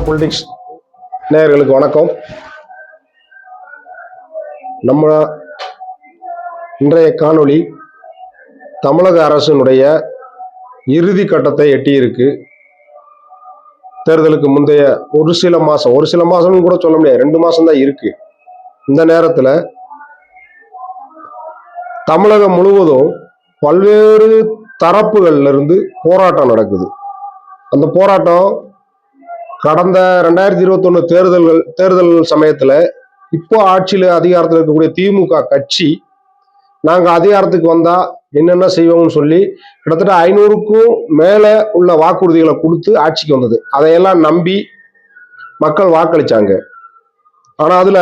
Politics நேயர்களுக்கு வணக்கம். நம்ம இன்றைய காணொளி தமிழக அரசினுடைய இறுதி கட்டத்தை எட்டியிருக்கு. தேர்தலுக்கு முந்தைய ஒரு சில மாசம் கூட சொல்ல முடியாது, 2 மாசம் தான் இருக்கு. இந்த நேரத்தில் தமிழகம் முழுவதும் பல்வேறு தரப்புகள்ல இருந்து போராட்டம் நடக்குது. அந்த போராட்டம் கடந்த 2021 தேர்தல் சமயத்துல இப்போ ஆட்சியில அதிகாரத்தில் இருக்கக்கூடிய திமுக கட்சி நாங்க அதிகாரத்துக்கு வந்தா என்னென்ன செய்வோம்னு சொல்லி கிட்டத்தட்ட 500க்கும் மேல உள்ள வாக்குறுதிகளை கொடுத்து ஆட்சிக்கு வந்தது. அதையெல்லாம் நம்பி மக்கள் வாக்களிச்சாங்க. ஆனா அதுல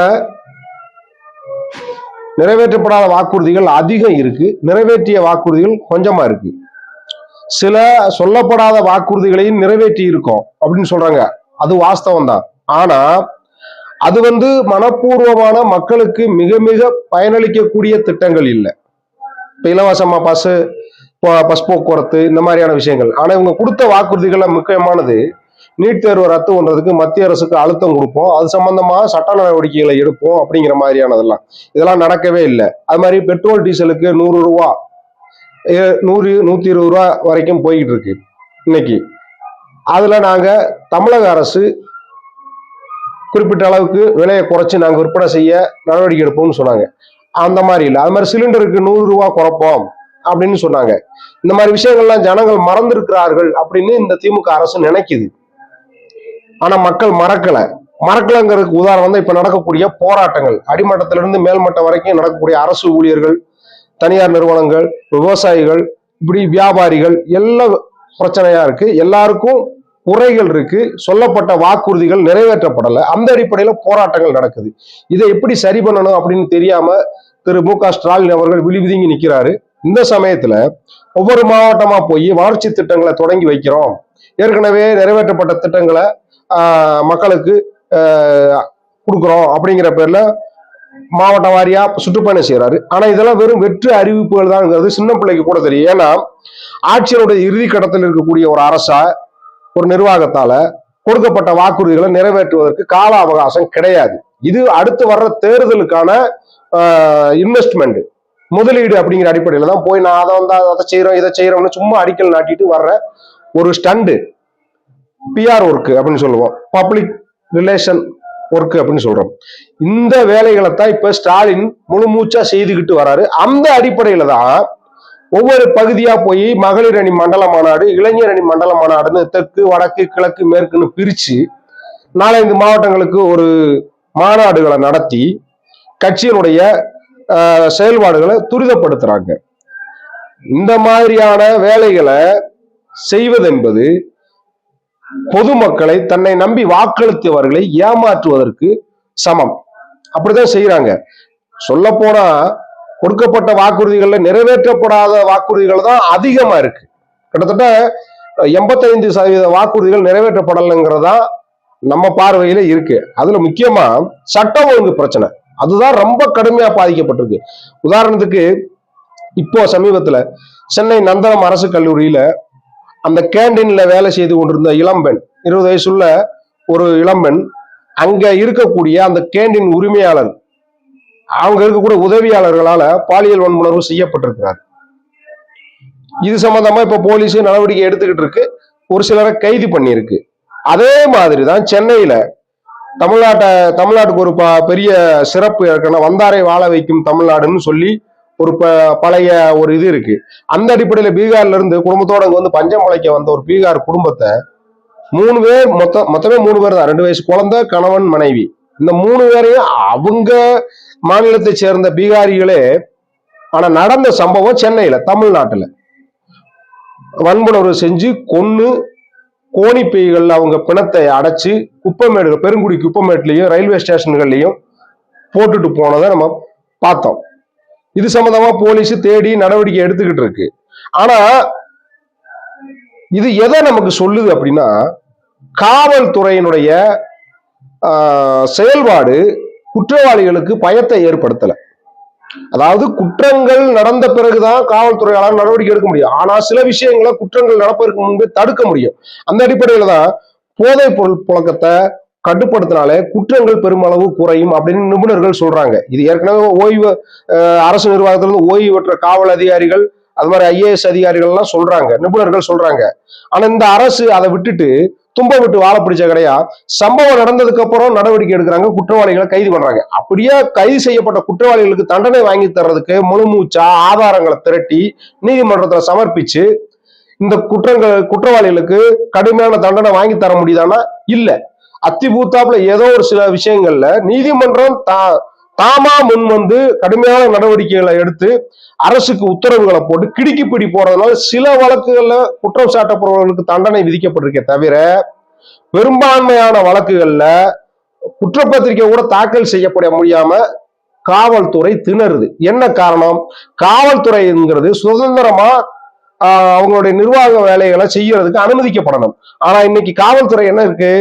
நிறைவேற்றப்படாத வாக்குறுதிகள் அதிகம் இருக்கு, நிறைவேற்றிய வாக்குறுதிகள் கொஞ்சமா இருக்கு. சில சொல்லப்படாத வாக்குறுதிகளையும் நிறைவேற்றி இருக்கோம் அப்படின்னு சொல்றாங்க, அது வாஸ்தவம் தான். ஆனா அது மனப்பூர்வமான மக்களுக்கு மிக மிக பயனளிக்கக்கூடிய திட்டங்கள் இல்லை. இப்ப இலவசமா பஸ் போக்குவரத்து இந்த மாதிரியான விஷயங்கள். ஆனா இவங்க கொடுத்த வாக்குறுதிகள்ல முக்கியமானது நீட் தேர்வு ரத்து பண்றதுக்கு மத்திய அரசுக்கு அழுத்தம் கொடுப்போம், அது சம்பந்தமா சட்ட நடவடிக்கைகளை எடுப்போம் அப்படிங்கிற மாதிரியானதெல்லாம் இதெல்லாம் நடக்கவே இல்லை. அது மாதிரி பெட்ரோல் டீசலுக்கு 100 ரூபா 120 ரூபா வரைக்கும் போய்கிட்டு இருக்கு இன்னைக்கு. அதுல நாங்க தமிழக அரசு குறிப்பிட்ட அளவுக்கு விலையை குறைச்சு நாங்க விற்பனை செய்ய நடவடிக்கை எடுப்போம்னு சொன்னாங்க. அந்த மாதிரி இல்லை. அது மாதிரி சிலிண்டருக்கு 100 ரூபா குறைப்போம் அப்படின்னு சொன்னாங்க. இந்த மாதிரி விஷயங்கள்லாம் ஜனங்கள் மறந்திருக்கிறார்கள் அப்படின்னு இந்த திமுக அரசு நினைக்குது. ஆனா மக்கள் மறக்கலங்கிறதுக்கு உதாரணம் இப்ப நடக்கக்கூடிய போராட்டங்கள். அடிமட்டத்திலிருந்து மேல்மட்டம் வரைக்கும் நடக்கக்கூடிய அரசு ஊழியர்கள், தனியார் நிறுவனங்கள், விவசாயிகள், இப்படி வியாபாரிகள் எல்லாம் பிரச்சனையா இருக்கு. எல்லாருக்கும் குறைகள் இருக்கு, சொல்லப்பட்ட வாக்குறுதிகள் நிறைவேற்றப்படலை. அந்த அடிப்படையில போராட்டங்கள் நடக்குது. இதை எப்படி சரி பண்ணணும் அப்படின்னு தெரியாம திரு மு.க. ஸ்டாலின் அவர்கள் விழிவிதுங்கி நிற்கிறாரு. இந்த சமயத்துல ஒவ்வொரு மாவட்டமா போய் வளர்ச்சி திட்டங்களை தொடங்கி வைக்கிறோம், ஏற்கனவே நிறைவேற்றப்பட்ட திட்டங்களை மக்களுக்கு கொடுக்குறோம் அப்படிங்கிற பேர்ல மாவட்ட வாரியா சுற்றுப்பயணம் செய்யறாரு. ஆனா இதெல்லாம் வெறும் வெற்று அறிவிப்புகள் தான், சின்ன பிள்ளைக்கு கூட தெரியும். ஏன்னா ஆட்சியருடைய இறுதி கட்டத்தில் இருக்கக்கூடிய ஒரு அரசா, ஒரு நிர்வாகத்தால கொடுக்கப்பட்ட வாக்குறுதிகளை நிறைவேற்றுவதற்கு கால அவகாசம் கிடையாது. இது அடுத்து வர்ற தேர்தலுக்கான இன்வெஸ்ட்மெண்ட், முதலீடு அப்படிங்கிற அடிப்படையில தான் போய் நான் அதை செய்யறோம் இதை செய்யறோம்னு சும்மா அடிக்கல் நாட்டிட்டு வர்ற ஒரு ஸ்டண்டு, பிஆர் ஒர்க் அப்படின்னு சொல்லுவோம், பப்ளிக் ரிலேஷன் ஒர்க் அப்படின்னு சொல்றோம். இந்த வேலைகளை தான் இப்ப ஸ்டாலின் முழு மூச்சா செய்துகிட்டு வராரு. அந்த அடிப்படையில தான் ஒவ்வொரு பகுதியா போய் மகளிர் அணி மண்டல மாநாடு, இளைஞர் அணி மண்டல மாநாடுன்னு தெற்கு வடக்கு கிழக்கு மேற்குன்னு பிரிச்சு 4-5 மாவட்டங்களுக்கு ஒரு மாநாடுகளை நடத்தி கட்சியினுடைய செயல்பாடுகளை துரிதப்படுத்துறாங்க. இந்த மாதிரியான வேலைகளை செய்வதென்பது பொதுமக்களை, தன்னை நம்பி வாக்களித்தவர்களை ஏமாற்றுவதற்கு சமம். அப்படிதான் செய்யறாங்க. சொல்ல போனா கொடுக்கப்பட்ட வாக்குறுதிகள்ல நிறைவேற்றப்படாத வாக்குறுதிகள் தான் அதிகமா இருக்கு. கிட்டத்தட்ட 85% வாக்குறுதிகள் நிறைவேற்றப்படலைங்கிறதா நம்ம பார்வையில இருக்கு. அதுல முக்கியமா சட்டம் ஒழுங்கு பிரச்சனை, அதுதான் ரொம்ப கடுமையா பாதிக்கப்பட்டிருக்கு. உதாரணத்துக்கு இப்போ சமீபத்துல சென்னை நந்தனம் அரசு கல்லூரியில அந்த கேண்டீன்ல வேலை செய்து கொண்டிருந்த இளம்பெண், 20 வயசுள்ள ஒரு இளம்பெண், அங்க இருக்கக்கூடிய அந்த கேண்டீன் உரிமையாளர், அவங்க இருக்கக்கூடிய உதவியாளர்களால பாலியல் வன்புணர்வு செய்யப்பட்டிருக்கிறார். இது சம்பந்தமா இப்ப போலீஸ் நடவடிக்கை எடுத்துக்கிட்டு இருக்கு, ஒரு சிலரை கைது பண்ணியிருக்கு. அதே மாதிரிதான் சென்னையில தமிழ்நாட்டுக்கு ஒரு பெரிய சிறப்பு இருக்குன்னா வந்தாரை வாழ வைக்கும் தமிழ்நாடுன்னு சொல்லி ஒரு பழைய ஒரு இது இருக்கு. அந்த அடிப்படையில பீகார்ல இருந்து குடும்பத்தோட பஞ்சம் பிழைக்க வந்த ஒரு பீகார் குடும்பத்தை 3 பேர், மொத்தமே 3 பேர் தான், 2 வயசு குழந்தை, கணவன், மனைவி, இந்த 3 பேரையும் அவங்க மாநிலத்தை சேர்ந்த பீகாரிகளே. ஆனா நடந்த சம்பவம் சென்னையில, தமிழ்நாட்டுல வன்புணர்வு செஞ்சு கொன்னு கோணிப்பைகள் அவங்க பிணத்தை அடைச்சு குப்பமேடு, பெருங்குடி குப்பமேட்லயும் ரயில்வே ஸ்டேஷன்கள்லயும் போட்டுட்டு போனதை நம்ம பார்த்தோம். இது சம்பந்தமா போலீஸ் தேடி நடவடிக்கை எடுத்துக்கிட்டு இருக்கு. ஆனா இது எதை நமக்கு சொல்லுது அப்படின்னா, காவல்துறையினுடைய செயல்பாடு குற்றவாளிகளுக்கு பயத்தை ஏற்படுத்தல. அதாவது குற்றங்கள் நடந்த பிறகுதான் காவல்துறையாளர் நடவடிக்கை எடுக்க முடியும். ஆனா சில விஷயங்களை குற்றங்கள் நடப்பதற்கு முன்பே தடுக்க முடியும். அந்த அடிப்படையில தான் போதைப் பொருள் புழக்கத்தை கட்டுப்படுத்தினாலே குற்றங்கள் பெருமளவு குறையும் அப்படின்னு நிபுணர்கள் சொல்றாங்க. இது ஏற்கனவே ஓய்வு அரசு நிர்வாகத்திலிருந்து ஓய்வு பெற்ற காவல் அதிகாரிகள், அது மாதிரி ஐஏஎஸ் அதிகாரிகள் எல்லாம் சொல்றாங்க, நிபுணர்கள் சொல்றாங்க. ஆனா இந்த அரசு அதை விட்டுட்டு தும்ப விட்டு வாழ பிடிச்ச கிடையா. சம்பவம் நடந்ததுக்கு அப்புறம் நடவடிக்கை எடுக்கிறாங்க, குற்றவாளிகளை கைது பண்றாங்க. அப்படியே கைது செய்யப்பட்ட குற்றவாளிகளுக்கு தண்டனை வாங்கி தர்றதுக்கு முழுமூச்சா ஆதாரங்களை திரட்டி நீதிமன்றத்துல சமர்ப்பிச்சு இந்த குற்றவாளிகளுக்கு கடுமையான தண்டனை வாங்கி தர முடியுதானா? இல்ல. அத்திபூத்தாப்புல ஏதோ ஒரு சில விஷயங்கள்ல நீதிமன்றம் தாமா முன் வந்து கடுமையான நடவடிக்கைகளை எடுத்து அரசுக்கு உத்தரவுகளை போட்டு கிடுக்கிப்பிடி போறதுனால சில வழக்குகள்ல குற்றம் சாட்டப்படுறவர்களுக்கு தண்டனை விதிக்கப்பட்டிருக்கே தவிர பெரும்பான்மையான வழக்குகள்ல குற்றப்பத்திரிகை கூட தாக்கல் செய்யப்பட முடியாம காவல்துறை திணறுது. என்ன காரணம்? காவல்துறைங்கிறது சுதந்திரமா அவங்களுடைய நிர்வாக வேலைகளை செய்யறதுக்கு அனுமதிக்கப்படணும். ஆனா இன்னைக்கு காவல்துறை என்ன இருக்கு?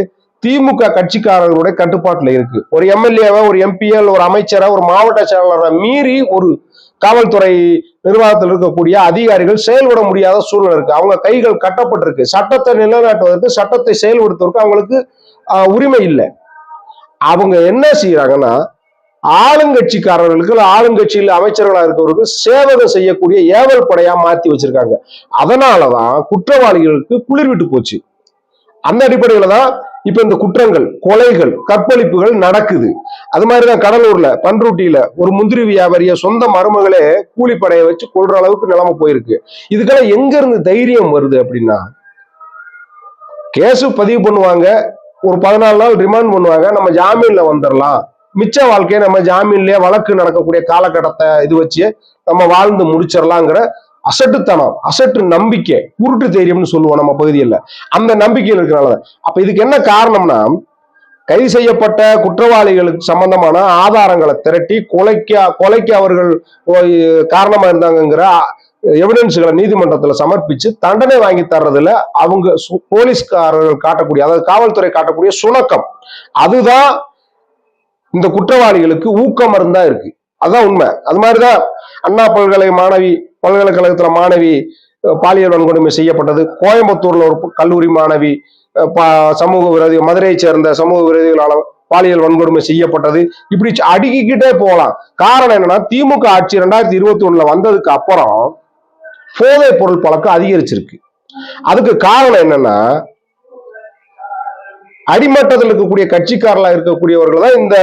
திமுக கட்சிக்காரர்களுடைய கட்டுப்பாட்டுல இருக்கு. ஒரு எம்எல்ஏவை, ஒரு எம்பிஎல், ஒரு அமைச்சரை, ஒரு மாவட்ட செயலாளரை மீறி ஒரு காவல்துறை நிர்வாகத்தில் இருக்கக்கூடிய அதிகாரிகள் செயல்பட முடியாத சூழ்நிலை இருக்கு. அவங்க கைகள் கட்டப்பட்டிருக்கு. சட்டத்தை நிலைநாட்டுவதற்கு, சட்டத்தை செயல்படுத்துவதற்கு அவங்களுக்கு உரிமை இல்லை. அவங்க என்ன செய்யறாங்கன்னா, ஆளுங்கட்சிக்காரர்களுக்கு, ஆளுங்கட்சியில் அமைச்சர்களா இருக்கிறவருக்கு சேவகம் செய்யக்கூடிய ஏவல் படையா மாத்தி வச்சிருக்காங்க. அதனாலதான் குற்றவாளிகளுக்கு குளிர் விட்டு போச்சு. அந்த அடிப்படையில தான் இப்ப இந்த குற்றங்கள், கொலைகள், கற்பழிப்புகள் நடக்குது. அது மாதிரிதான் கடலூர்ல பன்ருட்டியில ஒரு முந்திரி வியாபாரிய சொந்த மருமகளே கூலிப்படையை வச்சு கொள்ற அளவுக்கு நிலைமை போயிருக்கு. இதுக்கெல்லாம் எங்க இருந்து தைரியம் வருது அப்படின்னா, கேசு பதிவு பண்ணுவாங்க, ஒரு 14 நாள் ரிமாண்ட் பண்ணுவாங்க, நம்ம ஜாமீன்ல வந்துடலாம், மிச்ச வாழ்க்கையை நம்ம ஜாமீன்லயே வழக்கு நடக்கக்கூடிய காலகட்டத்தை இது வச்சு நம்ம வாழ்ந்து முடிச்சிடலாங்கிற அசட்டுத்தனம், அசட்டு நம்பிக்கை, உருட்டு தைரியம்னு சொல்லுவோம் நம்ம பகுதியில். அந்த நம்பிக்கையில் இருக்கிறனால அப்ப இதுக்கு என்ன காரணம்னா, கைது செய்யப்பட்ட குற்றவாளிகளுக்கு சம்பந்தமான ஆதாரங்களை திரட்டி கொலைக்கு அவர்கள் காரணமா இருந்தாங்கிற எவிடன்ஸ்களை நீதிமன்றத்தில் சமர்ப்பிச்சு தண்டனை வாங்கி தர்றதுல அவங்க போலீஸ்காரர்கள் காட்டக்கூடிய, அதாவது காவல்துறை காட்டக்கூடிய சுணக்கம், அதுதான் இந்த குற்றவாளிகளுக்கு ஊக்க மருந்தா இருக்கு. அதுதான் உண்மை. அது மாதிரிதான் அண்ணா பல்கலைக்கழகத்துல மாணவி பாலியல் வன்கொடுமை செய்யப்பட்டது. கோயம்புத்தூர்ல ஒரு கல்லூரி மாணவி சமூக விரோதி, மதுரையை சேர்ந்த சமூக விரோதிகளால் பாலியல் வன்கொடுமை செய்யப்பட்டது. இப்படி அடுக்கிக்கிட்டே போகலாம். காரணம் என்னன்னா, திமுக ஆட்சி 2021 வந்ததுக்கு அப்புறம் போதைப் பொருள் பழக்கம் அதிகரிச்சிருக்கு. அதுக்கு காரணம் என்னன்னா, அடிமட்டத்தில் இருக்கக்கூடிய கட்சிக்காரர்களா இருக்கக்கூடியவர்கள் தான் இந்த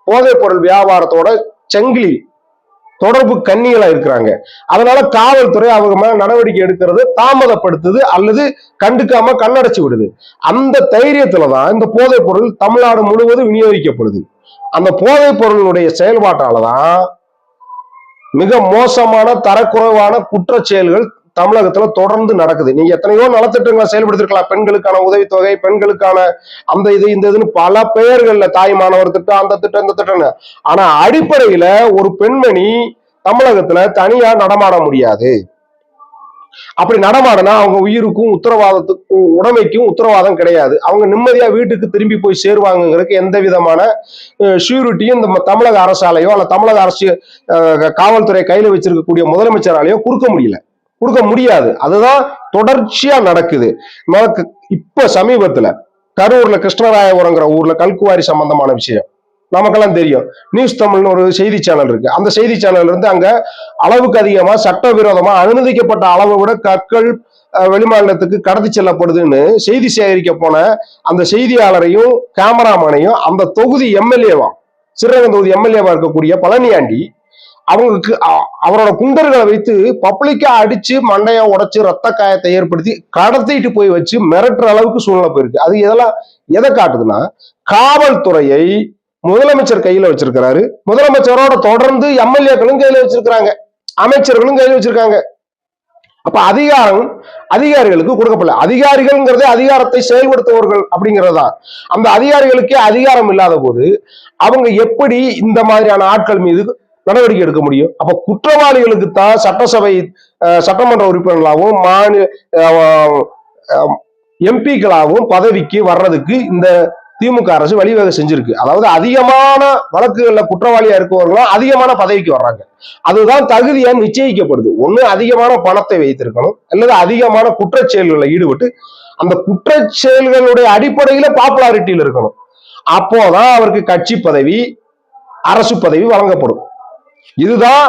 போதைப் பொருள் வியாபாரத்தோட சங்கிலி தொடர்பு கண்ணிகளா இருக்கிறாங்க. அதனால காவல்துறை அவங்க மேல நடவடிக்கை எடுக்கிறது தாமதப்படுத்துது அல்லது கண்டுக்காம கண்ணடைச்சு விடுது. அந்த தைரியத்துலதான் இந்த போதைப் பொருள் தமிழ்நாடு முழுவதும் விநியோகிக்கப்படுது. அந்த போதைப் பொருளுடைய செயல்பாட்டாலதான் மிக மோசமான தரக்குறைவான குற்ற செயல்கள் தமிழகத்துல தொடர்ந்து நடக்குது. நீங்க எத்தனையோ நலத்திட்டங்களை செயல்படுத்திருக்கலாம். பெண்களுக்கான உதவித்தொகை, பெண்களுக்கான அந்த இது இந்த இதுன்னு பல பெயர்கள்ல, தாய் மாணவர் திட்டம், அந்த திட்டம், இந்த திட்டம்னு. ஆனா அடிப்படையில ஒரு பெண்மணி தமிழகத்துல தனியா நடமாட முடியாது. அப்படி நடமாடனா அவங்க உயிருக்கும் உத்தரவாதத்துக்கும் உடைமைக்கும் உத்தரவாதம் கிடையாது. அவங்க நிம்மதியா வீட்டுக்கு திரும்பி போய் சேருவாங்கிறதுக்கு எந்த விதமான ஷூரிட்டியும் இந்த தமிழக அரசாலையோ அல்ல தமிழக அரசு காவல்துறை கையில வச்சிருக்கக்கூடிய முதலமைச்சராலையோ கொடுக்க முடியாது. அதுதான் தொடர்ச்சியா நடக்குது. இப்ப சமீபத்துல கரூர்ல கிருஷ்ணராயபுரங்கிற ஊர்ல கல்குவாரி சம்பந்தமான விஷயம் நமக்கெல்லாம் தெரியும். நியூஸ் தமிழ்னு ஒரு செய்தி சேனல் இருக்கு. அந்த செய்தி சேனல் இருந்து அங்க அளவுக்கு அதிகமா சட்டவிரோதமா அனுமதிக்கப்பட்ட அளவை விட கற்கள் வெளிமாநிலத்துக்கு கடத்தி செல்லப்படுதுன்னு செய்தி சேகரிக்க போன அந்த செய்தியாளரையும் கேமராமேனையும் அந்த தொகுதி எம்எல்ஏவா, சிறகன் தொகுதி எம்எல்ஏவா இருக்கக்கூடிய பழனியாண்டி அவங்களுக்கு அவரோட குண்டர்களை வைத்து பப்ளிக்கா அடிச்சு மண்டையா உடைச்சு ரத்த காயத்தை ஏற்படுத்தி கடத்திட்டு போய் வச்சு மிரட்டுற அளவுக்கு சூழ்நிலை போயிருக்கு. அது இதெல்லாம் எதை காட்டுதுன்னா, காவல்துறையை முதலமைச்சர் கையில வச்சிருக்கிறாரு. முதலமைச்சரோட தொடர்ந்து எம்எல்ஏக்களும் கையில வச்சிருக்கிறாங்க, அமைச்சர்களும் கையில வச்சிருக்காங்க. அப்ப அதிகாரிகளுக்கு கொடுக்கப்படல. அதிகாரிகள்ங்கிறதே அதிகாரத்தை செயல்படுத்துவர்கள் அப்படிங்கிறதுதான். அந்த அதிகாரிகளுக்கே அதிகாரம் இல்லாத போது அவங்க எப்படி இந்த மாதிரியான ஆட்கள் மீது நடவடிக்கை எடுக்க முடியும்? அப்ப குற்றவாளிகளுக்கு தான் சட்டமன்ற உறுப்பினர்களாகவும் எம்பிக்களாகவும் பதவிக்கு வர்றதுக்கு இந்த திமுக அரசு வழிவகை செஞ்சிருக்கு. அதாவது அதிகமான வழக்குகள்ல குற்றவாளியா இருக்கவர்களும் அதிகமான பதவிக்கு வர்றாங்க. அதுதான் தகுதியா நிச்சயிக்கப்படுது. ஒண்ணு அதிகமான பணத்தை வைத்திருக்கணும், அல்லது அதிகமான குற்றச்செயல்களில் ஈடுபட்டு அந்த குற்ற செயல்களுடைய அடிப்படையில பாப்புலாரிட்டியில் இருக்கணும். அப்போதான் அவருக்கு கட்சி பதவி, அரசு பதவி வழங்கப்படும். இதுதான்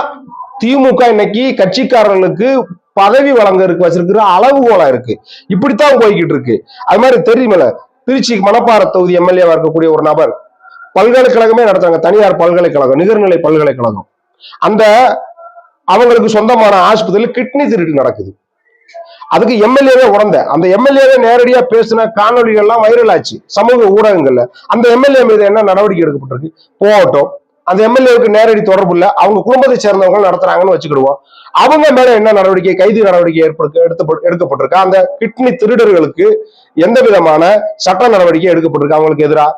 திமுக இன்னைக்கு கட்சிக்காரர்களுக்கு பதவி வழங்க வச்சிருக்கிற அளவுகோலா இருக்கு. இப்படித்தான் போய்கிட்டு இருக்கு. அது மாதிரி தெரியுமில்ல, திருச்சி மணப்பாறை தொகுதி எம்எல்ஏவா இருக்கக்கூடிய ஒரு நபர் பல்கலைக்கழகமே நடத்துறாங்க, தனியார் பல்கலைக்கழகம், நிகர்நிலை பல்கலைக்கழகம். அந்த அவங்களுக்கு சொந்தமான ஆஸ்பத்திரியில் கிட்னி திருட்டு நடக்குது. அதுக்கு எம்எல்ஏவே உடந்த அந்த எம்எல்ஏவே நேரடியா பேசின காணொலிகள் எல்லாம் வைரல் ஆச்சு சமூக ஊடகங்கள்ல. அந்த எம்எல்ஏ மீது என்ன நடவடிக்கை எடுக்கப்பட்டிருக்கு போகட்டும். அந்த எம்எல்ஏவுக்கு நேரடி தொடர்பு இல்லை, அவங்க குடும்பத்தை சேர்ந்தவங்க நடத்துறாங்கன்னு வச்சுக்கிடுவோம். அவங்க மேல என்ன நடவடிக்கை, கைது நடவடிக்கை எடுக்கப்பட்டிருக்கு? அந்த கிட்னி திருடர்களுக்கு எந்த விதமான சட்ட நடவடிக்கை எடுக்கப்பட்டிருக்கு அவங்களுக்கு எதிராக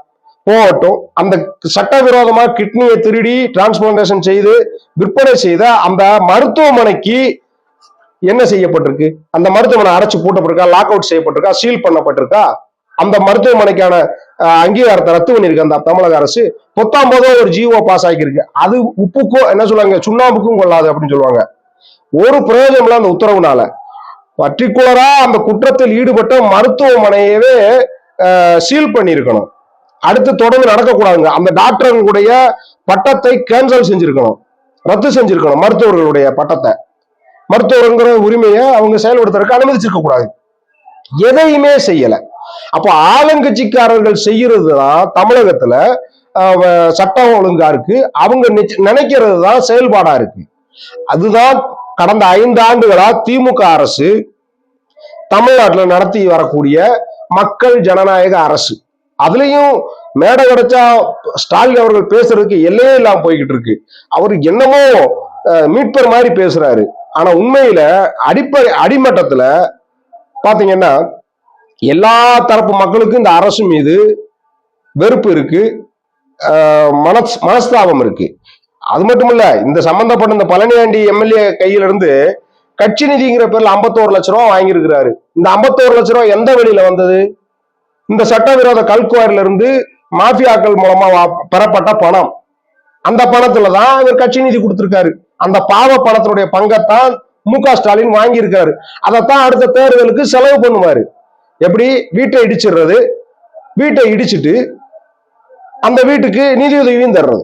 போகட்டும். அந்த சட்டவிரோதமா கிட்னியை திருடி டிரான்ஸ்பிளான்டேஷன் செய்து விற்பனை செய்த அந்த மருத்துவமனைக்கு என்ன செய்யப்பட்டிருக்கு? அந்த மருத்துவமனை அடைச்சு பூட்டப்பட்டிருக்கா, லாக் அவுட் செய்யப்பட்டிருக்கா, சீல் பண்ணப்பட்டிருக்கா? அந்த மருத்துவமனைக்கான அங்கீகாரத்தை ரத்து பண்ணிருக்கு அந்த தமிழக அரசு. 19 ஒரு ஜிஓ பாஸ் ஆகிருக்கு. அது உப்புக்கும் என்ன சொல்லுவாங்க, சுண்ணாம்புக்கும் கொள்ளாது அப்படின்னு சொல்லுவாங்க. ஒரு பிரயோஜனம் இல்ல அந்த உத்தரவுனால. பர்டிகுலரா அந்த குற்றத்தில் ஈடுபட்ட மருத்துவமனையவே சீல் பண்ணியிருக்கணும். அடுத்து தொடர்ந்து நடக்கக்கூடாதுங்க. அந்த டாக்டர்களுடைய பட்டத்தை கேன்சல் செஞ்சிருக்கணும், ரத்து செஞ்சிருக்கணும். மருத்துவர்களுடைய பட்டத்தை, மருத்துவங்கிற உரிமையை அவங்க செயல்படுத்துறதுக்கு அனுமதிச்சிருக்க கூடாது. எதையுமே செய்யல. அப்போ ஆளுங்கட்சிக்காரர்கள் செய்யறதுதான் தமிழகத்துல சட்டம் ஒழுங்கா இருக்கு. அவங்க நினைக்கிறது தான் செயல்பாடா இருக்கு. அதுதான் கடந்த 5 ஆண்டுகளா திமுக அரசு தமிழ்நாட்டில் நடத்தி வரக்கூடிய மக்கள் ஜனநாயக அரசு. அதுலயும் மேடை கிடைச்சா ஸ்டாலின் அவர்கள் பேசுறதுக்கு எல்லையே இல்லாம போய்கிட்டு இருக்கு. அவரு என்னமோ மீட்பர் மாதிரி பேசுறாரு. ஆனா உண்மையில அடிமட்டத்துல பாத்தீங்கன்னா எல்லா தரப்பு மக்களுக்கும் இந்த அரசு மீது வெறுப்பு இருக்கு, மனஸ்தாபம் இருக்கு. அது மட்டும் இல்ல, இந்த சம்பந்தப்பட்ட இந்த பழனியாண்டி எம்எல்ஏ கையில இருந்து கட்சி நிதிங்கிற பேர்ல 51 லட்சம் ரூபாய் வாங்கியிருக்கிறாரு. இந்த 51 லட்சம் ரூபாய் எந்த வழியில வந்தது? இந்த சட்டவிரோத கல்குவாரில இருந்து மாஃபியாக்கள் மூலமா பெறப்பட்ட பணம். அந்த பணத்துலதான் இவர் கட்சி நிதி கொடுத்திருக்காரு. அந்த பாவ பணத்தினுடைய பங்கத்தான் மு.க. ஸ்டாலின் வாங்கி இருக்காரு. அதைத்தான் அடுத்த தேர்தலுக்கு செலவு பண்ணுவாரு. எப்படி? வீட்டை இடிச்சிடுறது, வீட்டை இடிச்சிட்டு அந்த வீட்டுக்கு நிதியுதவியும் தர்றது.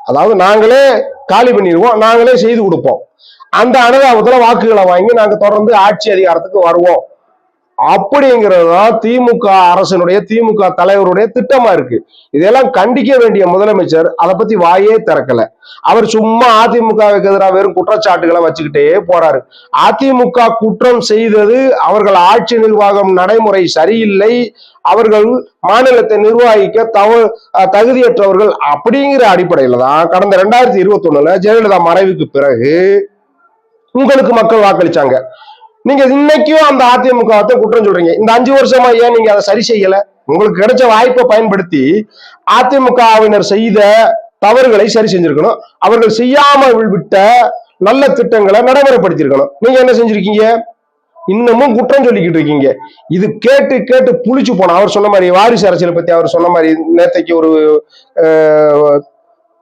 அதாவது நாங்களே காலி பண்ணிடுவோம், நாங்களே செய்து கொடுப்போம். அந்த அனுதாபத்துல வாக்குகளை வாங்கி நாங்க தொடர்ந்து ஆட்சி அதிகாரத்துக்கு வருவோம் அப்படிங்கிறதுதான் திமுக அரசனுடைய, திமுக தலைவருடைய திட்டமா இருக்கு. இதெல்லாம் கண்டிக்க வேண்டிய முதலமைச்சர் அதை பத்தி வாயே திறக்கல. அவர் சும்மா அதிமுகவுக்கு எதிராக வெறும் குற்றச்சாட்டுகளை வச்சுக்கிட்டே போறாரு. அதிமுக குற்றம் செய்தது அவர்கள் ஆட்சி நிர்வாகம் நடைமுறை சரியில்லை, அவர்கள் மாநிலத்தை நிர்வகிக்க தகுதியற்றவர்கள் அப்படிங்கிற அடிப்படையில தான் கடந்த 2021 ஜெயலலிதா மறைவுக்கு பிறகு உங்களுக்கு மக்கள் வாக்களிச்சாங்க. நீங்க இன்னைக்கும் அந்த அதிமுக குற்றம் சொல்றீங்க. இந்த 5 வருஷமா ஏன் நீங்க அதை சரி செய்யல? உங்களுக்கு கிடைச்ச வாய்ப்பை பயன்படுத்தி அதிமுகவினர் செய்த தவறுகளை சரி செஞ்சிருக்கணும். அவர்கள் செய்யாமல் விட்ட நல்ல திட்டங்களை நடைமுறைப்படுத்திருக்கணும். நீங்க என்ன செஞ்சிருக்கீங்க? இன்னமும் குற்றம் சொல்லிக்கிட்டு இருக்கீங்க. இது கேட்டு கேட்டு புளிச்சு போன அவர் சொன்ன மாதிரி வாரிசு அரசியலை பத்தி அவர் சொன்ன மாதிரி நேத்தைக்கு ஒரு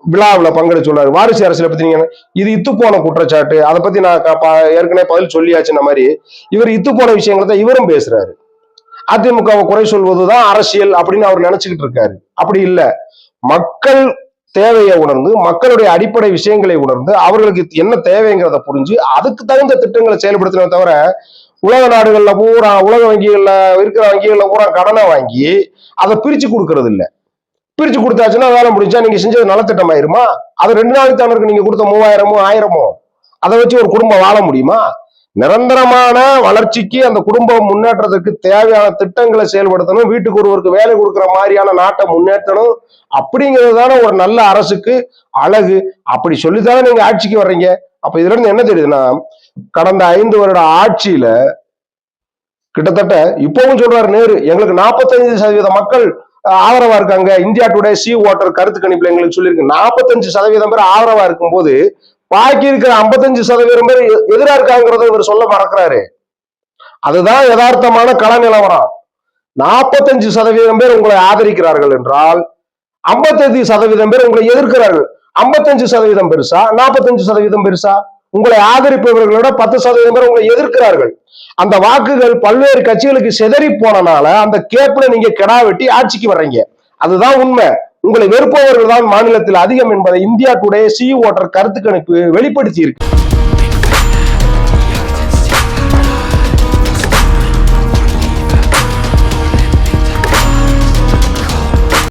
விழாவில் பங்கெடுத்து சொல்றாரு. வாரிசு அரசியலை பத்தி நீங்க இது இத்து போன குற்றச்சாட்டு, அதை பத்தி நான் ஏற்கனவே பதில் சொல்லியாச்சுன்ன மாதிரி இவர் இத்து போன விஷயங்களை தான் இவரும் பேசுறாரு. அதிமுகவை குறை சொல்வதுதான் அரசியல் அப்படின்னு அவர் நினைச்சுக்கிட்டு இருக்காரு. அப்படி இல்ல, மக்கள் தேவையை உணர்ந்து, மக்களுடைய அடிப்படை விஷயங்களை உணர்ந்து, அவர்களுக்கு என்ன தேவைங்கிறத புரிஞ்சு அதுக்கு தகுந்த திட்டங்களை செயல்படுத்தின தவிர உலக நாடுகள்ல பூரா, உலக வங்கிகள்ல இருக்கிற வங்கிகள்ல பூரா கடனை வாங்கி அதை பிரிச்சு கொடுக்கறது இல்லை. பிரிச்சு கொடுத்தாச்சுன்னா வேலை முடிஞ்சா நீங்க செஞ்சது நலத்திட்டம் ஆயிருமா? அது 2 நாளைக்கு தமிழருக்கு நீங்க கொடுத்த 3000மோ 1000மோ அதை வச்சு ஒரு குடும்பம் வாழ முடியுமா? நிரந்தரமான வளர்ச்சிக்கு, அந்த குடும்பம் முன்னேற்றத்துக்கு தேவையான திட்டங்களை செயல்படுத்தணும், வீட்டுக்கு ஒருவருக்கு வேலை கொடுக்குற மாதிரியான நாட்டை முன்னேற்றணும். அப்படிங்கிறது தானே ஒரு நல்ல அரசுக்கு அழகு. அப்படி சொல்லித்தானே நீங்க ஆட்சிக்கு வர்றீங்க. அப்ப இதுல இருந்து என்ன தெரியுதுன்னா, கடந்த 5 வருட ஆட்சியில கிட்டத்தட்ட இப்பவும் சொல்றாரு நேரு, எங்களுக்கு 45% மக்கள் ஆதரவா இருக்காங்க. இந்தியா டுடே சி வாட்டர் கருத்து கணிப்புல எங்களுக்கு சொல்லியிருக்கு 45% பேர் ஆதரவா இருக்கும் போது பாக்கி இருக்கிற 55% பேர் எதிரா இருக்காங்கிறத இவர் சொல்ல மறக்கிறாரு. அதுதான் யதார்த்தமான கள நிலவரம். 45% பேர் உங்களை ஆதரிக்கிறார்கள் என்றால் 55% பேர் உங்களை எதிர்க்கிறார்கள். 55% பெருசா 45% பெருசா? உங்களை ஆதரிப்பவர்களோட 10% பேர் உங்களை எதிர்க்கிறார்கள். அந்த வாக்குகள் பல்வேறு கட்சிகளுக்கு சிதறி போனனால அந்த கேப்ல நீங்க கெடா வெட்டி ஆட்சிக்கு வர்றீங்க. அதுதான் உண்மை. உங்களை வெறுப்பவர்கள் தான் மாநிலத்தில் அதிகம் என்பதை இந்தியா டுடே சி ஓட்டர் கருத்து கணிப்பு வெளிப்படுத்தி இருக்கு.